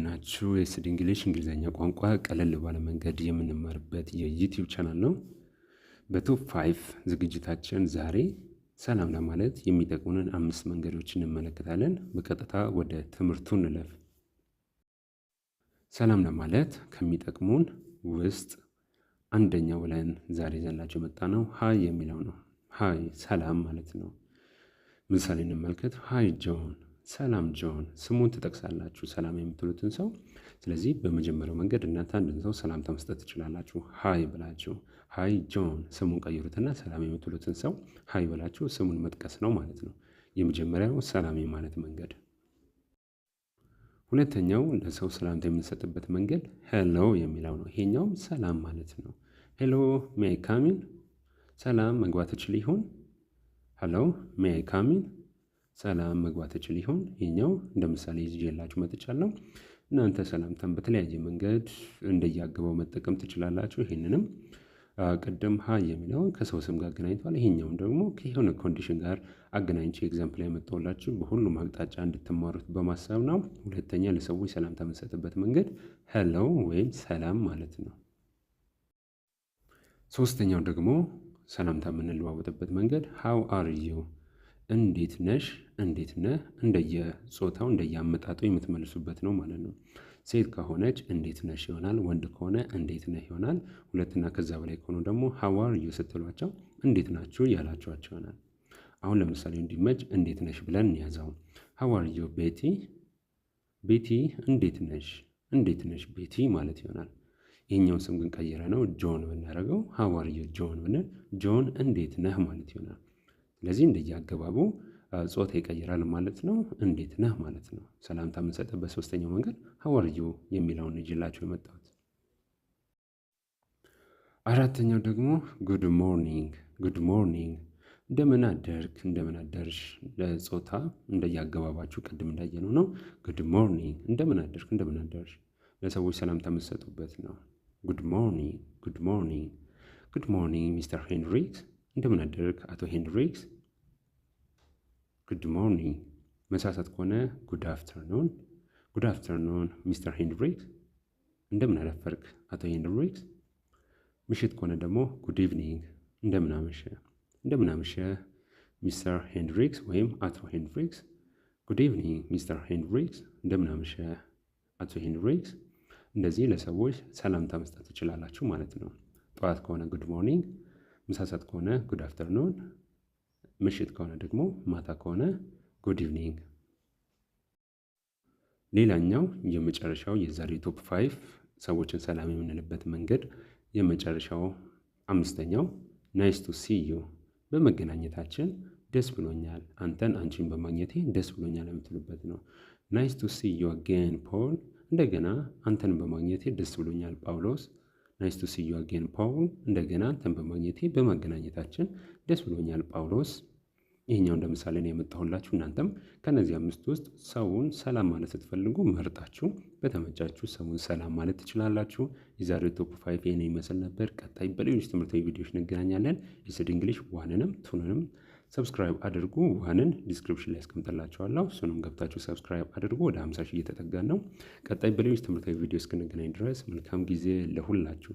ናችሁ? የስድ እንግሊሽ እንግሊዘኛ ቋንቋ ቀለል ባለ መንገድ የምንማርበት የዩቲዩብ ቻናል ነው። በቶፕ 5 ዝግጅታችን ዛሬ ሰላም ለማለት የሚጠቅሙንን 5 መንገዶች እንመለከታለን። በቀጥታ ወደ ትምህርቱ እንለፍ። ሰላም ለማለት ከሚጠቅሙን ውስጥ አንደኛው ብለን ዛሬ ይዘንላችሁ የመጣ ነው ሃይ የሚለው ነው። ሃይ ሰላም ማለት ነው። ምሳሌ እንመልከት። ሃይ ጆን፣ ሰላም ጆን። ስሙን ትጠቅሳላችሁ ሰላም የምትሉትን ሰው። ስለዚህ በመጀመሪያው መንገድ እናንተ አንድን ሰው ሰላምታ መስጠት ትችላላችሁ። ሃይ ብላችሁ ሃይ ጆን፣ ስሙን ቀይሩትና ሰላም የምትሉትን ሰው ሃይ ብላችሁ ስሙን መጥቀስ ነው ማለት ነው። የመጀመሪያው ሰላም የማለት መንገድ። ሁለተኛው ለሰው ሰላምታ የምንሰጥበት መንገድ ሄሎ የሚለው ነው። ይሄኛውም ሰላም ማለት ነው። ሄሎ ሜይ ካሚን፣ ሰላም መግባት እችል ይሆን? ሄሎ ሜይ ካሚን፣ ሰላም መግባት እችል ይሆን? ይሄኛው እንደ ምሳሌ ይዤላችሁ መጥቻለሁ። እናንተ ሰላምታን በተለያየ መንገድ እንደያገባው መጠቀም ትችላላችሁ። ይሄንንም ቅድም ሃይ የሚለውን ከሰው ስም ጋር አገናኝቷል። ይሄኛውን ደግሞ ከሆነ ኮንዲሽን ጋር አገናኝቼ ኤግዛምፕል ላይ መጣሁላችሁ በሁሉም አቅጣጫ እንድትማሩት በማሰብ ነው። ሁለተኛ ለሰዎች ሰላምታ የምንሰጥበት መንገድ ሄሎ ወይም ሰላም ማለት ነው። ሶስተኛው ደግሞ ሰላምታ የምንለዋወጥበት መንገድ ሃው አር ዩ፣ እንዴት ነሽ፣ እንዴት ነህ፣ እንደየጾታው እንደየአመጣጡ የምትመልሱበት ነው ማለት ነው። ሴት ከሆነች እንዴት ነሽ ይሆናል። ወንድ ከሆነ እንዴት ነህ ይሆናል። ሁለትና ከዛ በላይ ከሆኑ ደግሞ ሃው አር ዩ ስትሏቸው እንዴት ናችሁ ያላችኋቸው ይሆናል። አሁን ለምሳሌ እንዲመች እንዴት ነሽ ብለን እንያዘው። ሃው አር ዩ ቤቲ፣ ቤቲ እንዴት ነሽ፣ እንዴት ነሽ ቤቲ ማለት ይሆናል። ይህኛውን ስም ግን ቀይረ ነው ጆን ብናደርገው ሃው አር ዩ ጆን ብንል ጆን እንዴት ነህ ማለት ይሆናል። ስለዚህ እንደየአገባቡ ጾታ ይቀይራል ማለት ነው። እንዴት ነህ ማለት ነው። ሰላምታ የምንሰጥበት ሶስተኛው መንገድ ሃው አር ዩ የሚለውን ይዤላችሁ የመጣሁት። አራተኛው ደግሞ ጉድ ሞርኒንግ፣ ጉድ ሞርኒንግ እንደምን አደርክ፣ እንደምን አደርሽ። ለጾታ እንደየአገባባችሁ ቅድም እንዳየነው ነው። ጉድ ሞርኒንግ እንደምን አደርክ፣ እንደምን አደርሽ ለሰዎች ሰላምታ የምትሰጡበት ነው። ጉድ ሞርኒንግ፣ ጉድ ሞርኒንግ፣ ጉድ ሞርኒንግ ሚስተር ሄንድሪክስ፣ እንደምን አደርክ አቶ ሄንድሪክስ። ጉድ ሞርኒንግ። መሳሳት ከሆነ ጉድ አፍተርኑን፣ ጉድ አፍተርኑን ሚስተር ሄንድሪክስ፣ እንደምን አረፈርክ አቶ ሄንድሪክስ። ምሽት ከሆነ ደግሞ ጉድ ኢቭኒንግ፣ እንደምን አመሸ፣ እንደምን አመሸ ሚስተር ሄንድሪክስ ወይም አቶ ሄንድሪክስ። ጉድ ኢቭኒንግ ሚስተር ሄንድሪክስ፣ እንደምን አመሸ አቶ ሄንድሪክስ። እንደዚህ ለሰዎች ሰላምታ መስጠት ትችላላችሁ ማለት ነው። ጠዋት ከሆነ ጉድ ሞርኒንግ፣ ምሳሳት ከሆነ ጉድ አፍተርኑን፣ ምሽት ከሆነ ደግሞ ማታ ከሆነ ጉድ ኢቭኒንግ። ሌላኛው የመጨረሻው የዛሬ ቶፕ 5 ሰዎችን ሰላም የምንልበት መንገድ የመጨረሻው አምስተኛው ናይስ ቱ ሲ ዩ፣ በመገናኘታችን ደስ ብሎኛል፣ አንተን አንቺን በማግኘቴ ደስ ብሎኛል የምትሉበት ነው። ናይስ ቱ ሲ ዩ አጌን ፖል፣ እንደገና አንተን በማግኘቴ ደስ ብሎኛል ጳውሎስ። ናይስ ቱ ሲ ዩ አጌን ፓውል፣ እንደገና አንተን በማግኘቴ በመገናኘታችን ደስ ብሎኛል ጳውሎስ። ይህኛው እንደ ምሳሌ ነው የመጣሁላችሁ። እናንተም ከነዚህ 5 ውስጥ ሰውን ሰላም ማለት ስትፈልጉ መርጣችሁ በተመቻችሁ ሰውን ሰላም ማለት ትችላላችሁ። የዛሬው ቶፕ 5 ይህን ይመስል ነበር። ቀጣይ በሌሎች ትምህርታዊ ቪዲዮዎች እንገናኛለን። የስድ እንግሊሽ ዋንንም ቱንንም ሰብስክራይብ አድርጉ። ዋንን ዲስክሪፕሽን ላይ አስቀምጥላችኋለሁ። እሱንም ገብታችሁ ሰብስክራይብ አድርጉ። ወደ 50 ሺህ እየተጠጋን ነው። ቀጣይ በሌሎች ትምህርታዊ ቪዲዮ እስክንገናኝ ድረስ መልካም ጊዜ ለሁላችሁ።